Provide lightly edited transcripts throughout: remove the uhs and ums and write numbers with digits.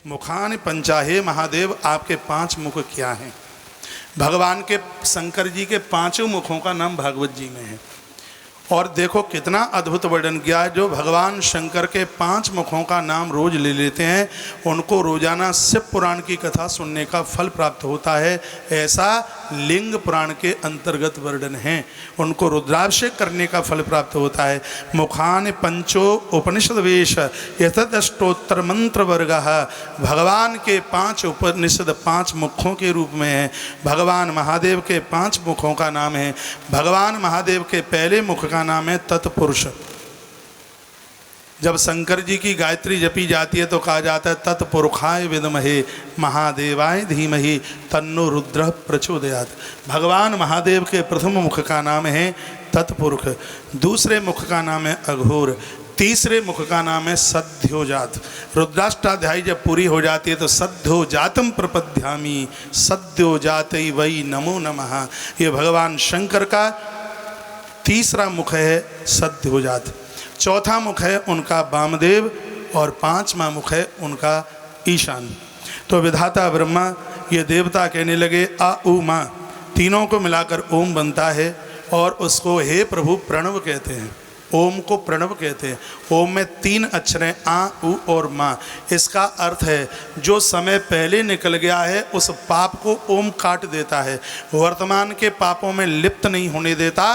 मुखान पंचाहे महादेव, आपके 5 मुख क्या हैं? भगवान के शंकर जी के 5 मुखों का नाम भागवत जी में है। और देखो कितना अद्भुत वर्णन किया है। जो भगवान शंकर के 5 मुखों का नाम रोज ले लेते हैं उनको रोजाना शिव पुराण की कथा सुनने का फल प्राप्त होता है, ऐसा लिंग पुराण के अंतर्गत वर्णन है। उनको रुद्राभिषेक करने का फल प्राप्त होता है। मुखान पंचो उपनिषद वेश यथदष्टोत्तर मंत्र वर्ग, भगवान के 5 उपनिषद 5 मुखों के रूप में है। भगवान महादेव के 5 मुखों का नाम है। भगवान महादेव के पहले मुख का नाम है तत्पुरुष। जब शंकर जी की गायत्री जपी जाती है तो कहा जाता है तत्पुरुषाय विद्महे महादेवाय धीमहि तन्नो रुद्र प्रचोदयात्। भगवान महादेव के प्रथम मुख का नाम है तत्पुरुष, दूसरे मुख का नाम है अघोर, तीसरे मुख का नाम है सद्योजात। रुद्राष्टाध्यायी जब पूरी हो जाती है तो सद्योजातम प्रपद्यामी सद्योजातै वै नमो नमः। ये भगवान शंकर का तीसरा मुख है सद्योजात, चौथा मुख है उनका वामदेव और 5वां मुख है उनका ईशान। तो विधाता ब्रह्मा ये देवता कहने लगे आ उ माँ, तीनों को मिलाकर ओम बनता है और उसको हे प्रभु प्रणव कहते हैं। ओम को प्रणव कहते हैं। ओम में 3 अक्षर हैं आ उ और माँ। इसका अर्थ है जो समय पहले निकल गया है उस पाप को ओम काट देता है, वर्तमान के पापों में लिप्त नहीं होने देता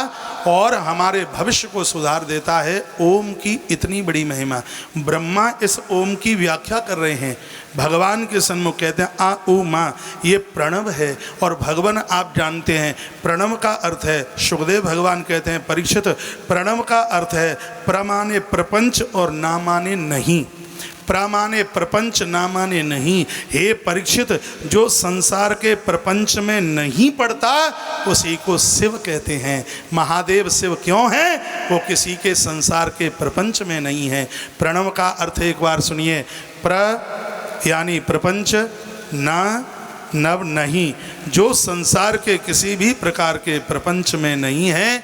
और हमारे भविष्य को सुधार देता है। ओम की इतनी बड़ी महिमा। ब्रह्मा इस ओम की व्याख्या कर रहे हैं, भगवान के सन्मुख कहते हैं आ उ माँ, ये प्रणव है। और भगवान आप जानते हैं प्रणव का अर्थ है, सुखदेव भगवान कहते हैं परीक्षित प्रणव का अर्थ है प्रमाने प्रपंच और ना माने नहीं। प्रमाने प्रपंच ना माने नहीं। हे परीक्षित, जो संसार के प्रपंच में नहीं पड़ता उसी को शिव कहते हैं। महादेव शिव क्यों हैं? वो किसी के संसार के प्रपंच में नहीं है। प्रणव का अर्थ एक बार सुनिए, प्र यानी प्रपंच, ना नव नहीं। जो संसार के किसी भी प्रकार के प्रपंच में नहीं है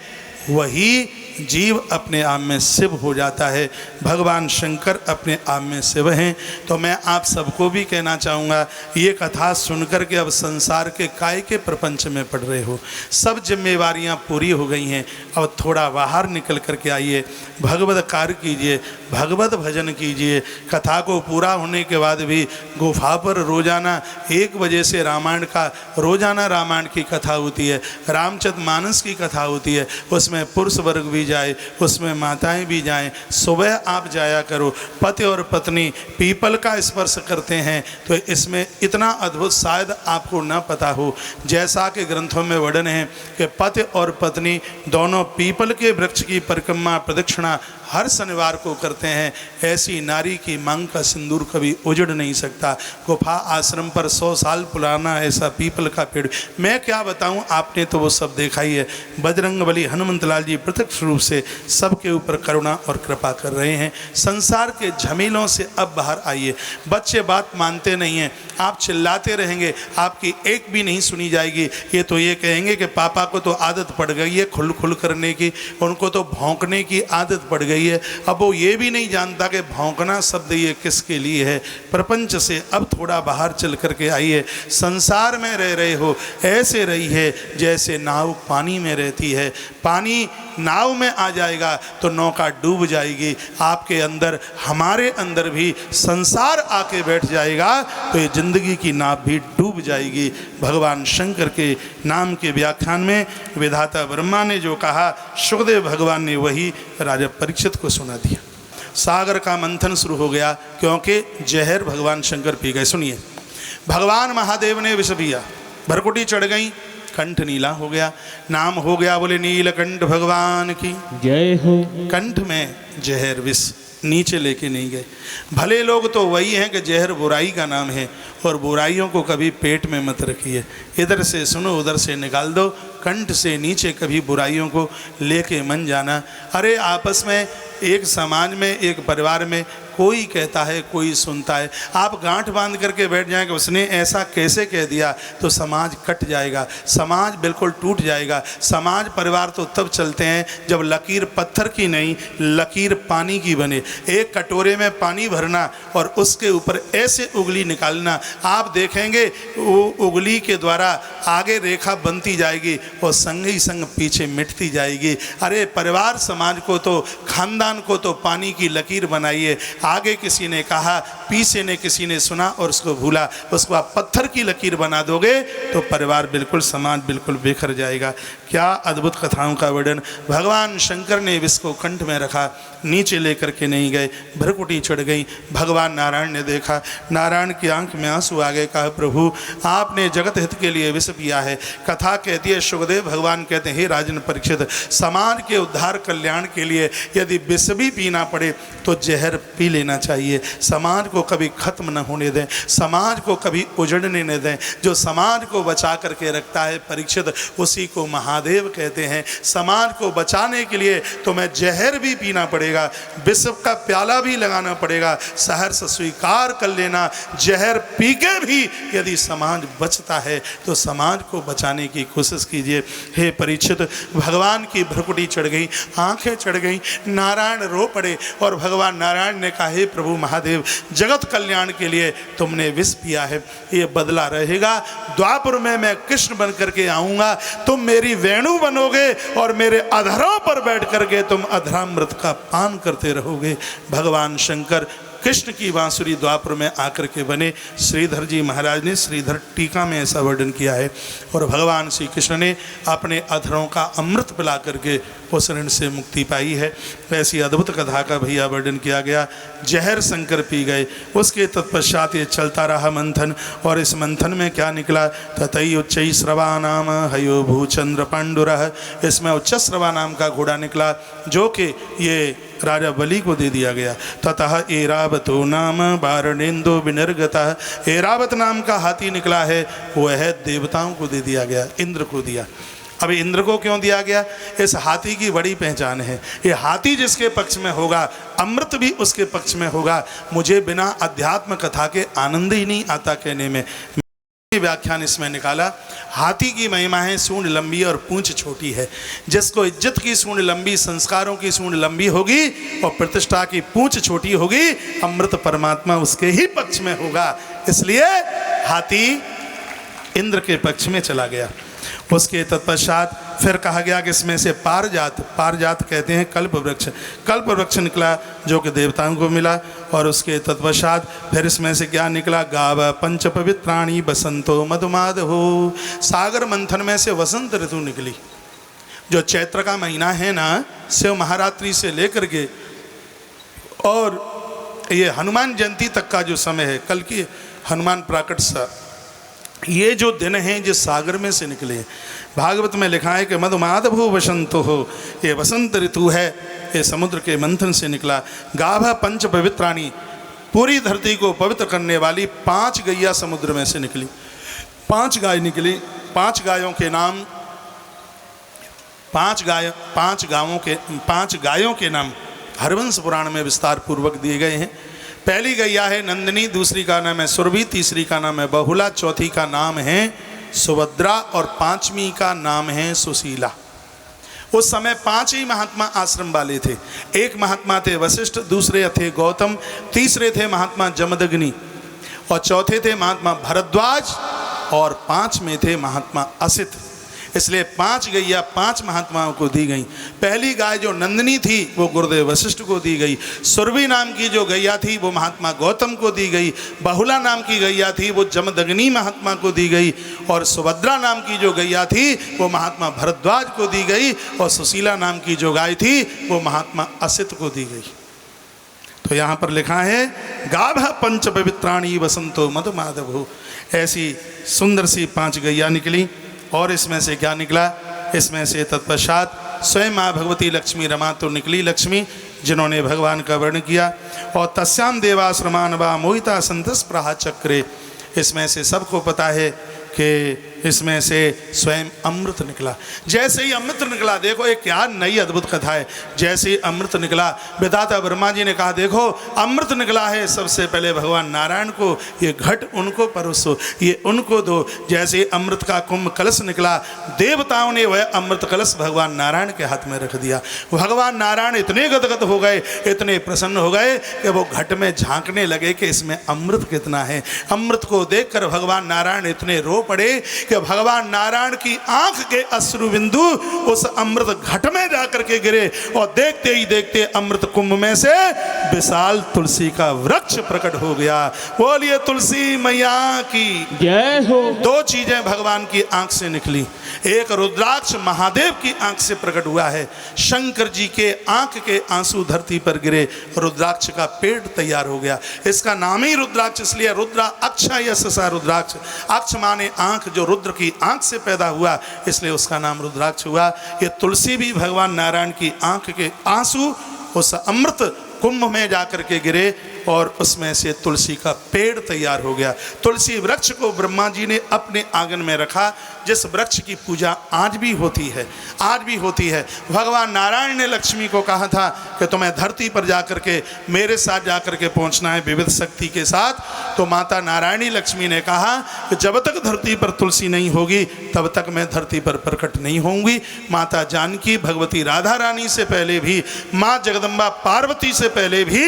वही जीव अपने आप में शिव हो जाता है। भगवान शंकर अपने आप में शिव हैं। तो मैं आप सबको भी कहना चाहूँगा, ये कथा सुनकर के अब संसार के काय के प्रपंच में पड़ रहे हो, सब जिम्मेवारियाँ पूरी हो गई हैं। अब थोड़ा बाहर निकल कर के आइए, भगवत कार्य कीजिए, भगवत भजन कीजिए। कथा को पूरा होने के बाद भी गुफा पर रोजाना 1 बजे से रामायण का रोजाना रामायण की कथा होती है, रामचरितमानस की कथा होती है। उसमें पुरुष वर्ग भी जाए, उसमें माताएं भी जाएं। सुबह आप जाया करो। पति और पत्नी पीपल का स्पर्श करते हैं तो इसमें इतना अद्भुत शायद आपको न पता हो। जैसा कि ग्रंथों में वर्णन है कि पति और पत्नी दोनों पीपल के वृक्ष की परिक्रमा प्रदक्षिणा हर शनिवार को करते हैं। ऐसी नारी की मांग का सिंदूर कभी उजड़ नहीं सकता। गुफा आश्रम पर 100 साल पुराना ऐसा पीपल का पेड़, मैं क्या बताऊं, आपने तो वो सब देखा ही है। बजरंगबली हनुमंतलाल जी प्रत्यक्ष रूप से सबके ऊपर करुणा और कृपा कर रहे हैं। संसार के झमेलों से अब बाहर आइए। बच्चे बात मानते नहीं हैं, आप चिल्लाते रहेंगे, आपकी एक भी नहीं सुनी जाएगी। ये तो ये कहेंगे कि पापा को तो आदत पड़ गई है खुल खुल करने की, उनको तो भौंकने की आदत पड़ गई है। अब वो ये भी नहीं जानता कि भौंकना शब्द ये किसके लिए है। प्रपंच से अब थोड़ा बाहर चल करके आइए। संसार में रह रहे हो ऐसे रही है जैसे नाव पानी में रहती है। पानी नाव में आ जाएगा तो नौका डूब जाएगी। आपके अंदर हमारे अंदर भी संसार आके बैठ जाएगा तो ये जिंदगी की नाव भी डूब जाएगी। भगवान शंकर के नाम के व्याख्यान में विधाता ब्रह्मा ने जो कहा, सुखदेव भगवान ने वही राजा परीक्षित को सुना दिया। सागर का मंथन शुरू हो गया क्योंकि जहर भगवान शंकर पी गए। सुनिए, भगवान महादेव ने विष पिया, भरकुटी चढ़ गई, कंठ नीला हो गया, नाम हो गया बोले नीलकंठ भगवान की जय हो। कंठ में जहर विष नीचे लेके नहीं गए। भले लोग तो वही हैं कि जहर बुराई का नाम है और बुराइयों को कभी पेट में मत रखिए, इधर से सुनो उधर से निकाल दो। कंठ से नीचे कभी बुराइयों को लेके मन जाना। अरे आपस में एक समाज में एक परिवार में कोई कहता है कोई सुनता है। आप गांठ बांध करके बैठ जाएंगे उसने ऐसा कैसे कह दिया, तो समाज कट जाएगा, समाज बिल्कुल टूट जाएगा। समाज परिवार तो तब चलते हैं जब लकीर पत्थर की नहीं, लकीर पानी की बने। एक कटोरे में पानी भरना और उसके ऊपर ऐसे उंगली निकालना, आप देखेंगे वो उंगली के द्वारा आगे रेखा बनती जाएगी और संग ही संग पीछे मिटती जाएगी। अरे परिवार समाज को तो, खानदान को तो पानी की लकीर बनाइए। आगे किसी ने कहा, पीछे ने किसी ने सुना और उसको भूला, उसको आप पत्थर की लकीर बना दोगे तो परिवार बिल्कुल, समाज बिल्कुल बिखर जाएगा। क्या अद्भुत कथाओं का वर्णन। भगवान शंकर ने विष को कंठ में रखा, नीचे लेकर के नहीं गए, भ्रकुटी चढ़ गई। भगवान नारायण ने देखा, नारायण की आंख में आंसू आ गए। कहा, प्रभु आपने जगत हित के लिए विष पिया है। कथा कहती है, सुखदेव भगवान कहते हैं, हे राजन परीक्षित, समाज के उद्धार कल्याण के लिए यदि विष भी पीना पड़े तो जहर पी लेना चाहिए। समाज को कभी खत्म न होने दें, समाज को कभी उजड़ने न दें। जो समाज को बचा करके रखता है परीक्षित, उसी को महादेव कहते हैं। समाज को बचाने के लिए तुम्हें जहर भी पीना पड़ेगा, विष का प्याला भी लगाना पड़ेगा, सहर्ष स्वीकार कर लेना। जहर पी के भी यदि समाज बचता है तो समाज को बचाने की कोशिश कीजिए। हे परीक्षित, भगवान की भ्रकुटी चढ़ गई, आंखें चढ़ गई, नारायण रो पड़े और भगवान नारायण ने कहा, हे प्रभु महादेव, जगत कल्याण के लिए तुमने विष पिया है, ये बदला रहेगा। द्वापर में मैं कृष्ण बन करके आऊँगा, तुम मेरी वेणु बनोगे और मेरे अधरों पर बैठ करके तुम अधरामृत का पान करते रहोगे। भगवान शंकर कृष्ण की बांसुरी द्वापर में आकर के बने। श्रीधर जी महाराज ने श्रीधर टीका में ऐसा वर्णन किया है। और भगवान श्री कृष्ण ने अपने अधरों का अमृत पिला करके उस ऋण से मुक्ति पाई है। ऐसी अद्भुत कथा का भैया वर्णन किया गया। जहर शंकर पी गए, उसके तत्पश्चात ये चलता रहा मंथन, और इस मंथन में क्या निकला, ततई उच्च श्रवा नाम हयो भूचंद्र पांडुरः। इसमें उच्च श्रवा नाम का घोड़ा निकला जो कि ये राजा बलि को दे दिया गया। ततः एरावतो नाम वारणेन्दो विनिर्गतः। एरावत नाम का हाथी निकला है, वह देवताओं को दे दिया गया, इंद्र को दिया। अभी इंद्र को क्यों दिया गया, इस हाथी की बड़ी पहचान है। ये हाथी जिसके पक्ष में होगा, अमृत भी उसके पक्ष में होगा। मुझे बिना अध्यात्म कथा के आनंद ही नहीं आता कहने में। व्याख्यान इसमें निकाला, हाथी की महिमा है सूंड लंबी और पूंछ छोटी है। जिसको इज्जत की सूंड लंबी, संस्कारों की सूंड लंबी होगी और प्रतिष्ठा की पूंछ छोटी होगी, अमृत परमात्मा उसके ही पक्ष में होगा। इसलिए हाथी इंद्र के पक्ष में चला गया। उसके तत्पश्चात फिर कहा गया कि इसमें से पारजात, पारजात कहते हैं कल्प वृक्ष, कल्प वृक्ष निकला जो कि देवताओं को मिला। और उसके तत्पश्चात फिर इसमें से क्या निकला, गाव पंच पवित्राणी बसंतो मधुमाधो। सागर मंथन में से वसंत ऋतु निकली। जो चैत्र का महीना है ना, शिव महारात्रि से लेकर के और ये हनुमान जयंती तक का जो समय है, कल की हनुमान प्राकट सा, ये जो दिन हैं जिस सागर में से निकले। भागवत में लिखा है कि मधुमाधभो वसंतो हो, ये वसंत ऋतु है, ये समुद्र के मंथन से निकला। गाभा पंच पवित्राणी, पूरी धरती को पवित्र करने वाली 5 गैया समुद्र में से निकली। 5 गाय निकली। 5 गायों के नाम, 5 गायों के नाम हरवंश पुराण में विस्तार पूर्वक दिए गए हैं। पहली गैया है नंदिनी, दूसरी का नाम है सुरभि, तीसरी का नाम है बहुला, चौथी का नाम है सुभद्रा और 5वीं का नाम है सुशीला। उस समय 5 ही महात्मा आश्रम वाले थे। एक महात्मा थे वशिष्ठ, दूसरे थे गौतम, तीसरे थे महात्मा जमदग्नि और चौथे थे महात्मा भरद्वाज और 5 में थे महात्मा असित। इसलिए 5 गैया 5 महात्माओं को दी गई। पहली गाय जो नंदिनी थी वो गुरुदेव वशिष्ठ को दी गई। सुरभि नाम की जो गैया थी वो महात्मा गौतम को दी गई। बहुला नाम की गैया थी वो जमदग्नि महात्मा को दी गई। और सुभद्रा नाम की जो गैया थी वो महात्मा भरद्वाज को दी गई। और सुशीला नाम की जो गाय थी वो महात्मा असित को दी गई। तो यहाँ पर लिखा है गाभ पंच पवित्राणी वसंतो मधुमाधवो। ऐसी सुंदर सी 5 गैया निकली। और इसमें से क्या निकला, इसमें से तत्पश्चात स्वयं माँ भगवती लक्ष्मी रमा तो निकली लक्ष्मी, जिन्होंने भगवान का वर्ण किया। और तस्याम देवाश्रमान वा मोहिता संतस प्रहा चक्रे। इसमें से सबको पता है कि इसमें से स्वयं अमृत निकला। जैसे ही अमृत निकला, देखो एक क्या नई अद्भुत कथा है। जैसे ही अमृत निकला, विधाता ब्रह्मा जी ने कहा देखो अमृत निकला है, सबसे पहले भगवान नारायण को ये घट उनको परोसो, ये उनको दो। जैसे ही अमृत का कुंभ कलश निकला, देवताओं ने वह अमृत कलश भगवान नारायण के हाथ में रख दिया। भगवान नारायण इतने गदगद हो गए, इतने प्रसन्न हो गए कि वो घट में झांकने लगे कि इसमें अमृत कितना है। अमृत को देखकर भगवान नारायण इतने रो पड़े कि भगवान नारायण की आंख के अश्रु बिंदु उस अमृत घट में जाकर के गिरे और देखते ही देखते अमृत कुंभ में से विशाल तुलसी का वृक्ष प्रकट हो गया। बोलिए तुलसी मैया की जय हो। दो चीजें भगवान की आंख से निकली, एक रुद्राक्ष महादेव की आंख से प्रकट हुआ है। शंकर जी के आंख के आंसू धरती पर गिरे, रुद्राक्ष का पेड़ तैयार हो गया। इसका नाम ही रुद्राक्ष इसलिए, रुद्रा अक्षा यशसा रुद्राक्ष। अक्ष माने आंख, जो रुद्र की आंख से पैदा हुआ इसलिए उसका नाम रुद्राक्ष हुआ। ये तुलसी भी भगवान नारायण की आंख के आंसू उस अमृत कुंभ में जाकर के गिरे और उसमें से तुलसी का पेड़ तैयार हो गया। तुलसी वृक्ष को ब्रह्मा जी ने अपने आंगन में रखा, जिस वृक्ष की पूजा आज भी होती है, आज भी होती है। भगवान नारायण ने लक्ष्मी को कहा था कि तुम्हें धरती पर जाकर के मेरे साथ जाकर के पहुंचना है विविध शक्ति के साथ। तो माता नारायणी लक्ष्मी ने कहा कि जब तक धरती पर तुलसी नहीं होगी तब तक मैं धरती पर प्रकट नहीं होंगी। माता जानकी भगवती राधा रानी से पहले भी, माँ जगदम्बा पार्वती से पहले भी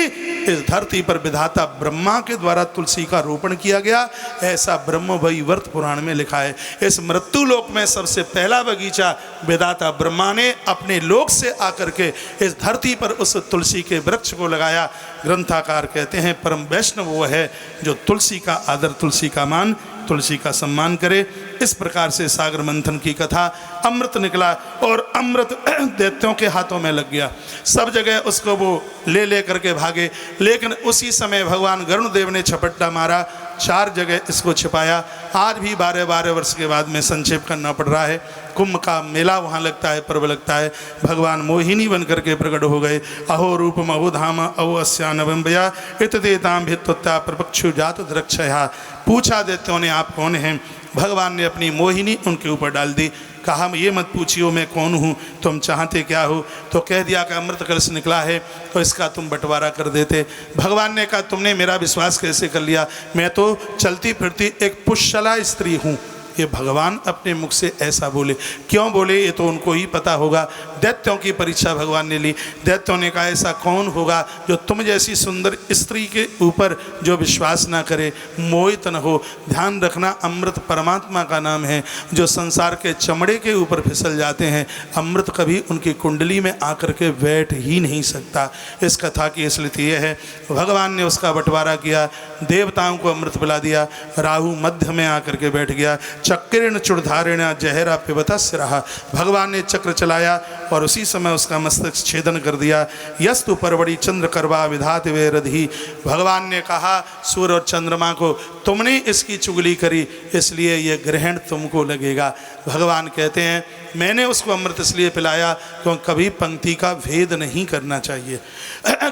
इस धरती पर विधाता ब्रह्मा के द्वारा तुलसी का रोपण किया गया, ऐसा ब्रह्म वैवर्त पुराण में लिखा है। इस मृत्यु लोक में सबसे पहला बगीचा विधाता ब्रह्मा ने अपने लोक से आकर के इस धरती पर उस तुलसी के वृक्ष को लगाया। ग्रंथाकार कहते हैं परम वैष्णव वो है जो तुलसी का आदर, तुलसी का मान, तुलसी का सम्मान करे। इस प्रकार से सागर मंथन की कथा, अमृत निकला और अमृत दैत्यों के हाथों में लग गया। सब जगह उसको वो ले करके भागे, लेकिन उसी समय भगवान गरुण देव ने झपट्टा मारा, 4 जगह इसको छिपाया। आज भी 12-12 वर्ष के बाद में संक्षेप करना पड़ रहा है। कुंभ का मेला वहाँ लगता है, पर्व लगता है। भगवान मोहिनी बन करके प्रकट हो गए। अहो रूपम अहो धाम अहो अस्यानवंबया इतदेताम भित्वत्या प्रपक्षु जात द्रक्षया। पूछा दैत्यों ने आप कौन हैं? भगवान ने अपनी मोहिनी उनके ऊपर डाल दी। कहा ये मत पूछियो मैं कौन हूँ, तुम चाहते क्या हो? तो कह दिया कि अमृत कलश निकला है तो इसका तुम बंटवारा कर देते। भगवान ने कहा तुमने मेरा विश्वास कैसे कर लिया? मैं तो चलती फिरती एक पुष्यला स्त्री हूँ। ये भगवान अपने मुख से ऐसा बोले, क्यों बोले ये तो उनको ही पता होगा। दैत्यों की परीक्षा भगवान ने ली। दैत्यों ने कहा ऐसा कौन होगा जो तुम जैसी सुंदर स्त्री के ऊपर जो विश्वास ना करे, मोहित न हो। ध्यान रखना, अमृत परमात्मा का नाम है। जो संसार के चमड़े के ऊपर फिसल जाते हैं, अमृत कभी उनकी कुंडली में आकर के बैठ ही नहीं सकता। इस कथा की असलियत यह है। भगवान ने उसका बंटवारा किया, देवताओं को अमृत पिला दिया। राहु मध्य में आकर के बैठ गया। चक्रेण चुड़धारेण जहरा पिबतस्य रहा। भगवान ने चक्र चलाया और उसी समय उसका मस्तक छेदन कर दिया। यस्तु परवड़ी चंद्र करवा विधात वे रधि। भगवान ने कहा सूर्य और चंद्रमा को तुमने इसकी चुगली करी, इसलिए यह ग्रहण तुमको लगेगा। भगवान कहते हैं मैंने उसको अमृत इसलिए पिलाया क्योंकि कभी पंक्ति का भेद नहीं करना चाहिए,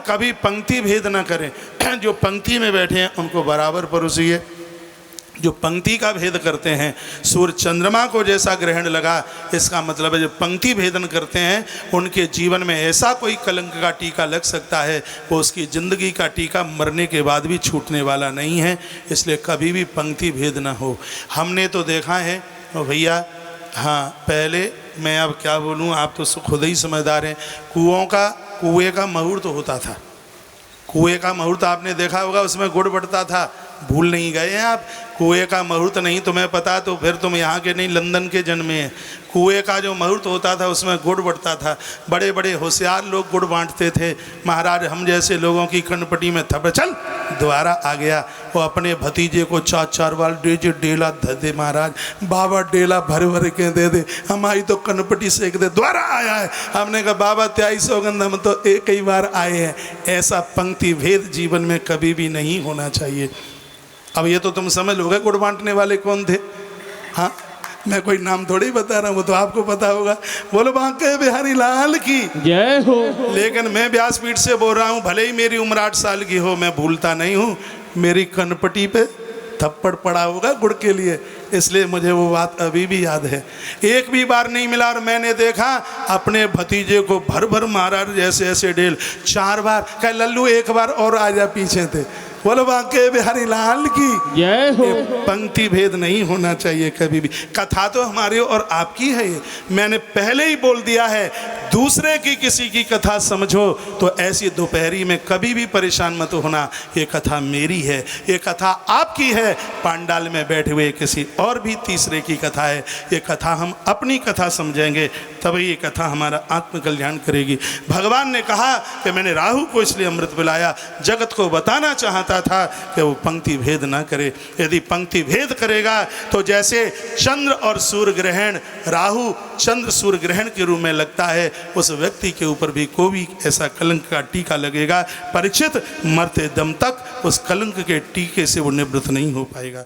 कभी पंक्ति भेद ना करें। जो पंक्ति में बैठे हैं उनको बराबर परोसिए। जो पंक्ति का भेद करते हैं, सूर्य चंद्रमा को जैसा ग्रहण लगा, इसका मतलब है जो पंक्ति भेदन करते हैं उनके जीवन में ऐसा कोई कलंक का टीका लग सकता है वो उसकी ज़िंदगी का टीका मरने के बाद भी छूटने वाला नहीं है। इसलिए कभी भी पंक्ति भेद ना हो। हमने तो देखा है भैया, हाँ पहले मैं अब क्या बोलूँ, आप तो खुद ही समझदार हैं। कुएँ का मुहूर्त होता था। कुएँ का मुहूर्त आपने देखा होगा, उसमें गुड़ बढ़ता था। भूल नहीं गए हैं आप? कुएँ का मुहूर्त नहीं तुम्हें पता तो फिर तुम यहाँ के नहीं लंदन के जन्मे हैं। कुएँ का जो मुहूर्त होता था उसमें गुड़ बढ़ता था। बड़े बड़े होशियार लोग गुड़ बांटते थे। महाराज हम जैसे लोगों की कनपटी में थप चल दोबारा आ गया। वो अपने भतीजे को 4-4 बार डेला दे महाराज, बाबा डेला भर भर के दे दे, हमारी तो कनपटी सेक दे, दोबारा आया है। हमने कहा बाबा 23 सौगंध, हम तो एक ही बार आए हैं। ऐसा पंक्ति भेद जीवन में कभी भी नहीं होना चाहिए। अब ये तो तुम समझ लोगे गुड़ बांटने वाले कौन थे। हाँ मैं कोई नाम थोड़ी बता रहा हूँ, वो तो आपको पता होगा। बोलो बांके बिहारी लाल की जय हो। लेकिन मैं व्यासपीठ से बोल रहा हूँ, भले ही मेरी उम्र 8 साल की हो, मैं भूलता नहीं हूँ। मेरी कनपटी पे थप्पड़ पड़ा होगा गुड़ के लिए, इसलिए मुझे वो बात अभी भी याद है। एक भी बार नहीं मिला और मैंने देखा अपने भतीजे को भर भर मारा, जैसे ऐसे डेल 4 बार। कह लल्लू एक बार और आ जा पीछे थे। बोलो बांके बिहारी लाल की जय हो। पंक्ति भेद नहीं होना चाहिए कभी भी। कथा तो हमारी और आपकी है, ये मैंने पहले ही बोल दिया है। दूसरे की किसी की कथा समझो तो ऐसी दोपहरी में कभी भी परेशान मत होना। ये कथा मेरी है, ये कथा आपकी है, पांडाल में बैठे हुए किसी और भी तीसरे की कथा है। ये कथा हम अपनी कथा समझेंगे तभी ये कथा हमारा आत्मकल्याण करेगी। भगवान ने कहा कि मैंने राहु को इसलिए अमृत पिलाया, जगत को बताना चाहता था कि वो पंक्ति भेद ना करे। यदि पंक्ति भेद करेगा तो जैसे चंद्र और सूर्य ग्रहण, राहु चंद्र सूर्य ग्रहण के रूप में लगता है, उस व्यक्ति के ऊपर भी कोई ऐसा कलंक का टीका लगेगा। परीक्षित मरते दम तक उस कलंक के टीके से वो निवृत्त नहीं हो पाएगा।